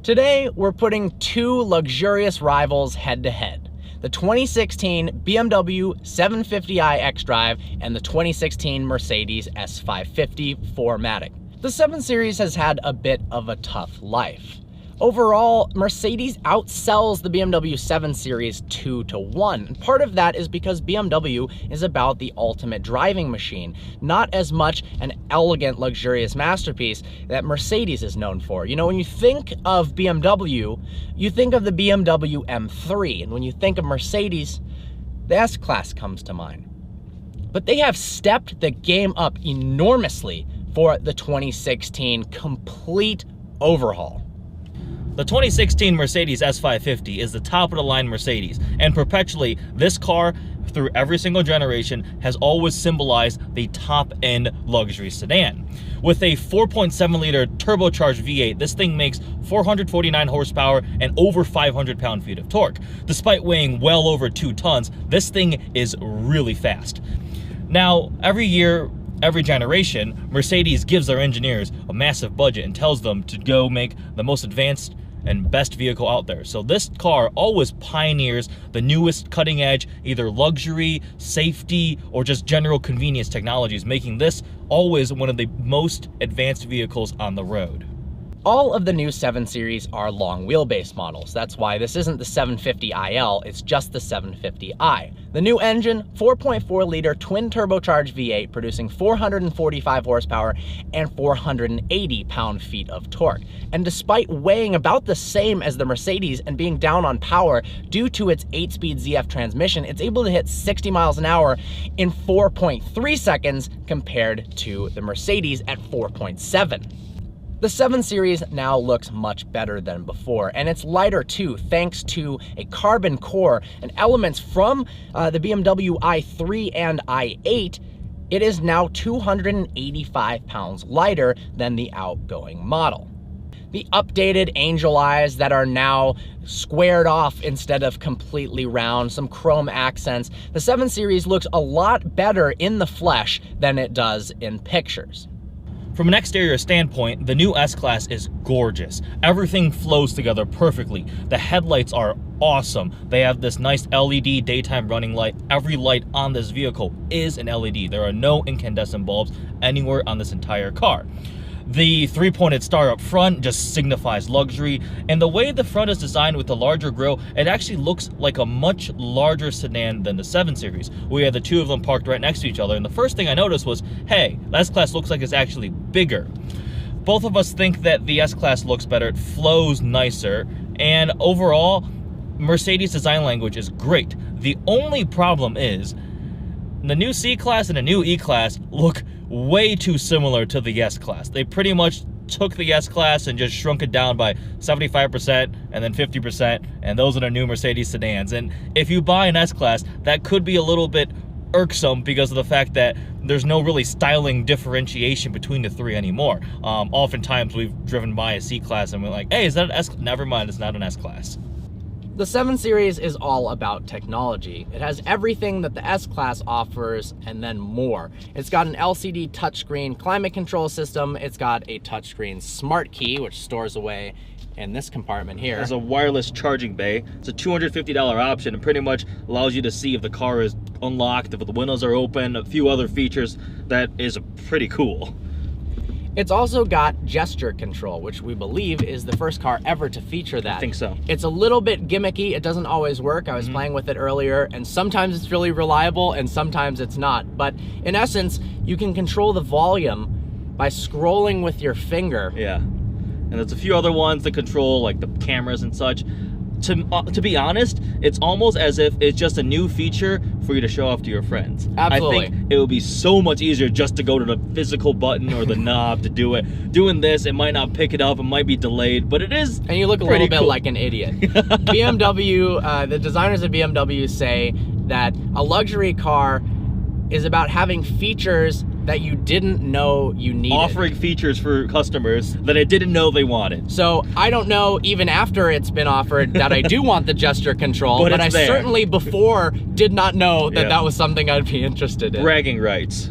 Today, we're putting two luxurious rivals head-to-head. The 2016 BMW 750i xDrive and the 2016 Mercedes S550 4MATIC. The 7 Series has had a bit of a tough life. Overall, Mercedes outsells the BMW 7 Series 2-1. And part of that is because BMW is about the ultimate driving machine, not as much an elegant, luxurious masterpiece that Mercedes is known for. You know, when you think of BMW, you think of the BMW M3. And when you think of Mercedes, the S-Class comes to mind. But they have stepped the game up enormously for the 2016 complete overhaul. The 2016 Mercedes S550 is the top-of-the-line Mercedes, and perpetually, this car, through every single generation, has always symbolized the top-end luxury sedan. With a 4.7-liter turbocharged V8, this thing makes 449 horsepower and over 500 pound-feet of torque. Despite weighing well over 2 tons, this thing is really fast. Now, every year, every generation, Mercedes gives their engineers a massive budget and tells them to go make the most advanced and best vehicle out there. So this car always pioneers the newest cutting edge, either luxury, safety, or just general convenience technologies, making this always one of the most advanced vehicles on the road. All of the new 7 Series are long wheelbase models. That's why this isn't the 750iL, it's just the 750i. The new engine, 4.4-liter twin turbocharged V8 producing 445 horsepower and 480 pound-feet of torque. And despite weighing about the same as the Mercedes and being down on power due to its 8-speed ZF transmission, it's able to hit 60 miles an hour in 4.3 seconds compared to the Mercedes at 4.7. The 7 Series now looks much better than before, and it's lighter too, thanks to a carbon core and elements from the BMW i3 and i8. It is now 285 pounds lighter than the outgoing model. The updated angel eyes that are now squared off instead of completely round, some chrome accents. The 7 Series looks a lot better in the flesh than it does in pictures. From an exterior standpoint, the new S-Class is gorgeous. Everything flows together perfectly. The headlights are awesome. They have this nice LED daytime running light. Every light on this vehicle is an LED. There are no incandescent bulbs anywhere on this entire car. The 3-pointed star up front just signifies luxury, and the way the front is designed with the larger grille, it actually looks like a much larger sedan than the 7 Series. We had the two of them parked right next to each other, and the first thing I noticed was, hey, the S-Class looks like it's actually bigger. Both of us think that the S-Class looks better, it flows nicer, and overall, Mercedes design language is great. The only problem is, the new C-Class and the new E-Class look way too similar to the S-Class. They pretty much took the S-Class and just shrunk it down by 75% and then 50%, and those are the new Mercedes sedans. And if you buy an S-Class, that could be a little bit irksome because of the fact that there's no really styling differentiation between the three anymore. Oftentimes we've driven by a C-Class and we're like, hey, is that an S? Never mind, it's not an S-Class. The 7 Series is all about technology. It has everything that the S-Class offers and then more. It's got an LCD touchscreen climate control system. It's got a touchscreen smart key, which stores away in this compartment here. There's a wireless charging bay. It's a $250 option and pretty much allows you to see if the car is unlocked, if the windows are open, a few other features that is pretty cool. It's also got gesture control, which we believe is the first car ever to feature that. I think so. It's a little bit gimmicky. It doesn't always work. I was playing with it earlier, and sometimes it's really reliable and sometimes it's not. But in essence, you can control the volume by scrolling with your finger. Yeah. And there's a few other ones that control like the cameras and such. To be honest, it's almost as if it's just a new feature for you to show off to your friends. Absolutely. I think it would be so much easier just to go to the physical button or the knob to do it. Doing this, it might not pick it up, it might be delayed, but it is And you look a little bit like an idiot. BMW, the designers of BMW say that a luxury car is about having features that you didn't know you needed. Offering features for customers that I didn't know they wanted. So I don't know, even after it's been offered, that I do want the gesture control, but I certainly before did not know that that was something I'd be interested in. Bragging rights.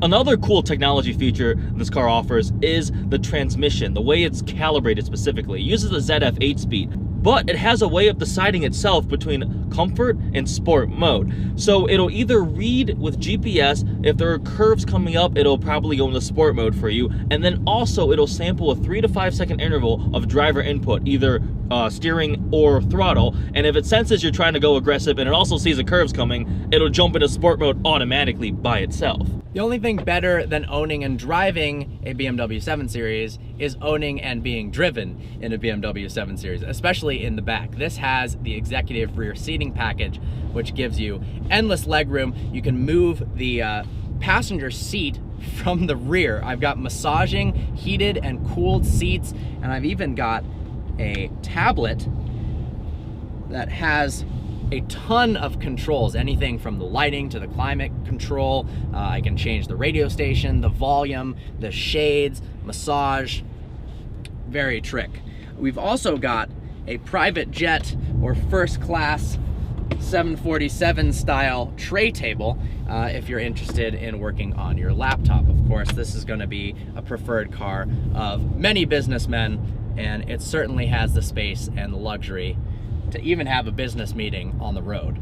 Another cool technology feature this car offers is the transmission, the way it's calibrated specifically. It uses a ZF 8-speed, but it has a way of deciding itself between comfort and sport mode. So it'll either read with GPS, if there are curves coming up, it'll probably go into sport mode for you, and then also it'll sample a 3 to 5 second interval of driver input, either steering or throttle, and if it senses you're trying to go aggressive and it also sees the curves coming, it'll jump into sport mode automatically by itself. The only thing better than owning and driving a BMW 7 Series is owning and being driven in a BMW 7 Series, especially in the back. This has the executive rear seating package, which gives you endless legroom. You can move the passenger seat from the rear. I've got massaging, heated and cooled seats, and I've even got a tablet that has a ton of controls, anything from the lighting to the climate control. I can change the radio station, the volume, the shades, massage, very trick. We've also got a private jet or first class 747 style tray table if you're interested in working on your laptop. Of course, this is going to be a preferred car of many businessmen, and it certainly has the space and the luxury to even have a business meeting on the road.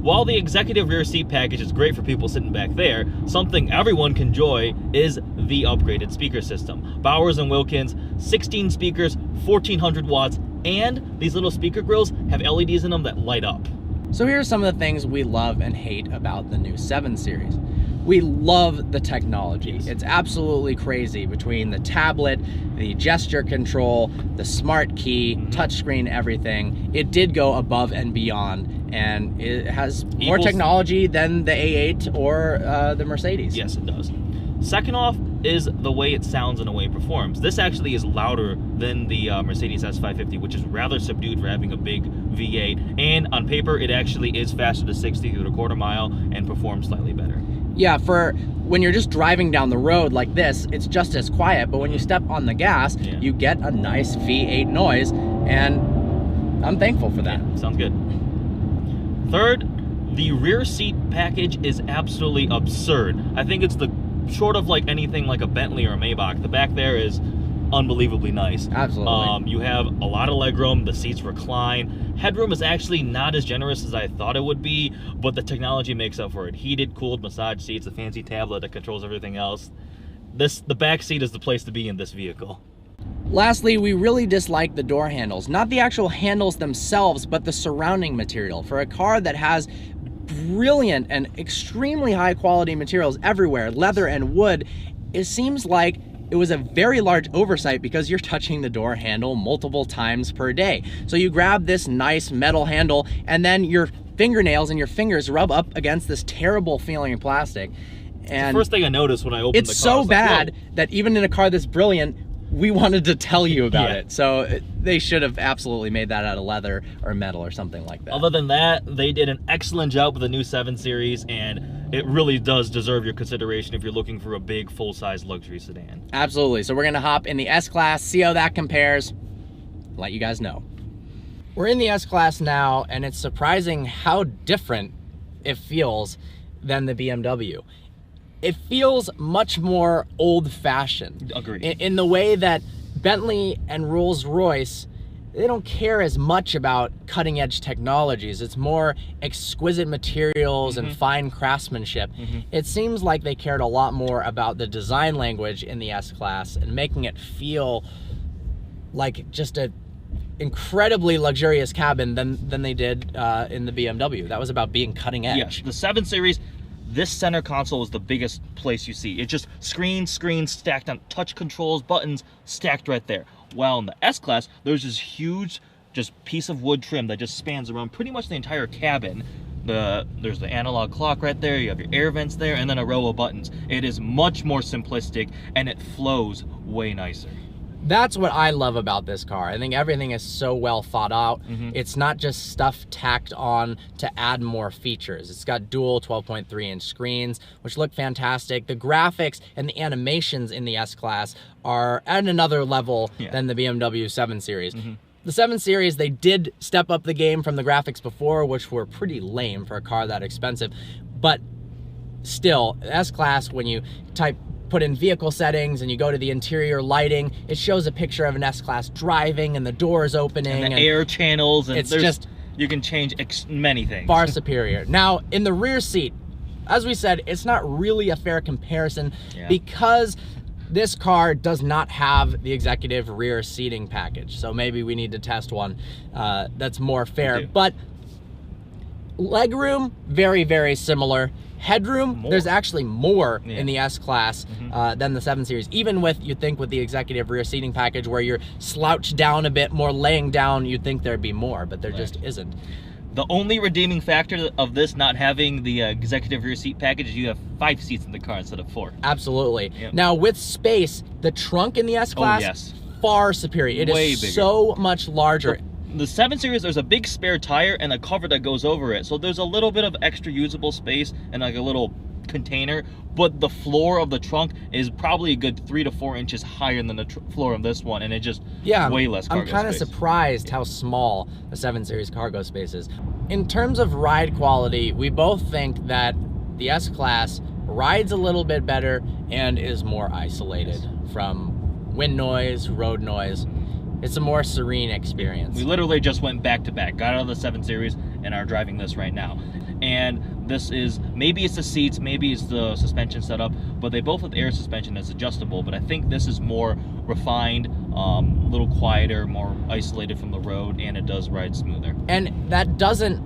While the executive rear seat package is great for people sitting back there, something everyone can enjoy is the upgraded speaker system. Bowers & Wilkins, 16 speakers, 1400 watts, and these little speaker grills have LEDs in them that light up. So here are some of the things we love and hate about the new 7 Series. We love the technology. Yes. It's absolutely crazy between the tablet, the gesture control, the smart key, touchscreen, everything. It did go above and beyond, and it has more technology than the A8 or the Mercedes. Yes, it does. Second off is the way it sounds and the way it performs. This actually is louder than the Mercedes S550, which is rather subdued for having a big V8. And on paper, it actually is faster to 60 through the quarter mile and performs slightly better. Yeah, for when you're just driving down the road like this, it's just as quiet, but when you step on the gas, you get a nice V8 noise, and I'm thankful for that. Yeah, sounds good. Third, the rear seat package is absolutely absurd. I think it's short of like anything like a Bentley or a Maybach. The back there is unbelievably nice. Absolutely. You have a lot of legroom, the seats recline. Headroom is actually not as generous as I thought it would be, but the technology makes up for it. Heated, cooled massage seats, a fancy tablet that controls everything else. The back seat is the place to be in this vehicle. Lastly, we really dislike the door handles. Not the actual handles themselves, but the surrounding material. For a car that has brilliant and extremely high quality materials everywhere, leather and wood, it seems like it was a very large oversight because you're touching the door handle multiple times per day. So you grab this nice metal handle and then your fingernails and your fingers rub up against this terrible feeling plastic. And the first thing I noticed when I opened the car, it's so bad that even in a car this brilliant, we wanted to tell you about it. So they should have absolutely made that out of leather or metal or something like that. Other than that, they did an excellent job with the new 7 Series, and it really does deserve your consideration if you're looking for a big, full-size luxury sedan. Absolutely. So we're going to hop in the S-Class, see how that compares, let you guys know. We're in the S-Class now, and it's surprising how different it feels than the BMW. It feels much more old-fashioned. Agreed. In the way that Bentley and Rolls-Royce, they don't care as much about cutting-edge technologies. It's more exquisite materials and fine craftsmanship. It seems like they cared a lot more about the design language in the S-Class and making it feel like just a incredibly luxurious cabin than they did in the BMW. That was about being cutting edge. Yes, the 7 Series, this center console is the biggest place you see. It's just screens stacked on touch controls, buttons stacked right there. While in the S-Class, there's this huge just piece of wood trim that just spans around pretty much the entire cabin. There's the analog clock right there, you have your air vents there, and then a row of buttons. It is much more simplistic, and it flows way nicer. That's what I love about this car. I think everything is so well thought out. It's not just stuff tacked on to add more features. It's got dual 12.3-inch screens, which look fantastic. The graphics and the animations in the S-Class are at another level than the BMW 7 Series. The 7 Series, they did step up the game from the graphics before, which were pretty lame for a car that expensive. But still, S-Class, when you put in vehicle settings and you go to the interior lighting, it shows a picture of an S-Class driving and the doors opening. And the air channels. And it's just... You can change many things. Far superior. Now, in the rear seat, as we said, it's not really a fair comparison because this car does not have the executive rear seating package. So maybe we need to test one that's more fair. But legroom, very, very similar. Headroom, there's actually more in the S-Class than the 7 Series. Even with, you'd think with the executive rear seating package where you're slouched down a bit more, laying down, you'd think there'd be more, but there just isn't. The only redeeming factor of this not having the executive rear seat package is you have 5 seats in the car instead of 4. Absolutely. Now, with space, the trunk in the S-Class, far superior. It is bigger. So much larger. The 7 Series, there's a big spare tire and a cover that goes over it. So there's a little bit of extra usable space and like a little container, but the floor of the trunk is probably a good 3 to 4 inches higher than the floor of this one, and it just way less cargo I'm kind of surprised how small the 7 Series cargo space is. In terms of ride quality, we both think that the S-Class rides a little bit better and is more isolated from wind noise, road noise. It's a more serene experience. We literally just went back to back, got out of the 7 Series and are driving this right now. And this is, maybe it's the seats, maybe it's the suspension setup, but they both have air suspension that's adjustable, but I think this is more refined, a little quieter, more isolated from the road, and it does ride smoother. And that doesn't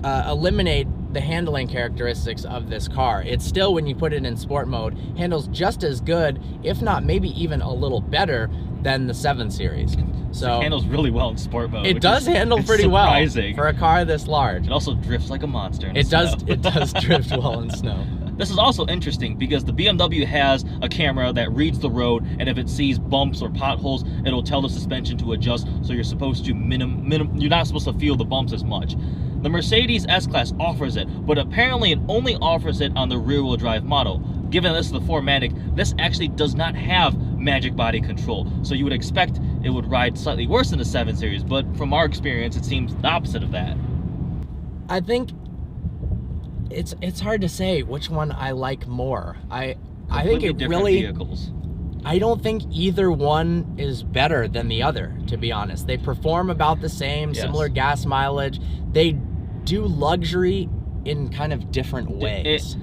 eliminate the handling characteristics of this car. It's still, when you put it in sport mode, handles just as good, if not maybe even a little better than the 7 Series. So it handles really well in sport mode. It does handle pretty well for a car this large. It also drifts like a monster in It snow. does drift well in snow. This is also interesting because the BMW has a camera that reads the road, and if it sees bumps or potholes, it'll tell the suspension to adjust, so you're supposed to you're not supposed to feel the bumps as much. The Mercedes S-Class offers it, but apparently it only offers it on the rear-wheel drive model. Given this is the 4MATIC, this actually does not have magic body control, so you would expect it would ride slightly worse than the 7 Series, but from our experience, it seems the opposite of that. I think it's hard to say which one I like more. I think it really... vehicles. I don't think either one is better than the other, to be honest. They perform about the same, similar gas mileage. They do luxury in kind of different ways.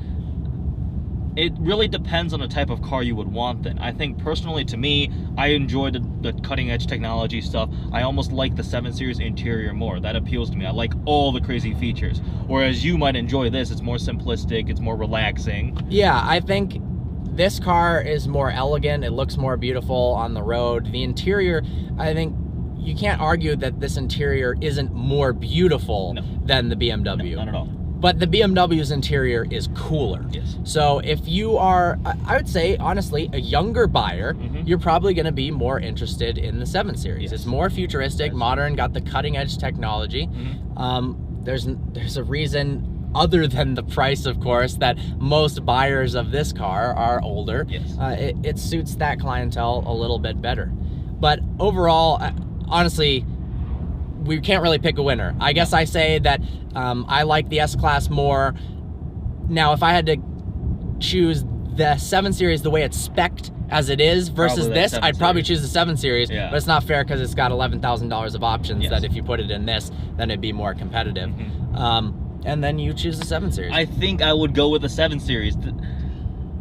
It really depends on the type of car you would want then. I think personally, to me, I enjoy the cutting edge technology stuff. I almost like the 7 Series interior more. That appeals to me. I like all the crazy features. Whereas you might enjoy this. It's more simplistic. It's more relaxing. Yeah, I think this car is more elegant. It looks more beautiful on the road. The interior, I think you can't argue that this interior isn't more beautiful than the BMW. No, not at all. But the BMW's interior is cooler. Yes. So if you are, I would say, honestly, a younger buyer, you're probably going to be more interested in the 7 Series. Yes. It's more futuristic, modern, got the cutting edge technology. There's a reason, other than the price, of course, that most buyers of this car are older. Yes. It suits that clientele a little bit better. But overall, honestly, we can't really pick a winner. I guess I say that I like the S-Class more. Now, if I had to choose the 7 Series the way it's spec'd as it is versus this, I'd probably choose the 7 Series, but it's not fair because it's got $11,000 of options that if you put it in this, then it'd be more competitive. And then you choose the 7 Series. I think I would go with the 7 Series.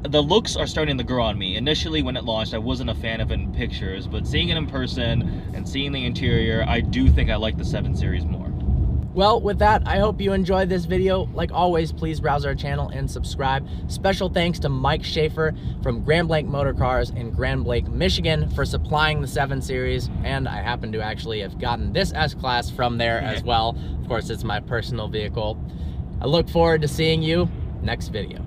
The looks are starting to grow on me. Initially, when it launched, I wasn't a fan of it in pictures, but seeing it in person and seeing the interior, I do think I like the 7 Series more. Well, with that, I hope you enjoyed this video. Like always, please browse our channel and subscribe. Special thanks to Mike Schaefer from Grand Blanc Motor Cars in Grand Blanc, Michigan for supplying the 7 Series, and I happen to actually have gotten this S-Class from there as well. Of course, it's my personal vehicle. I look forward to seeing you next video.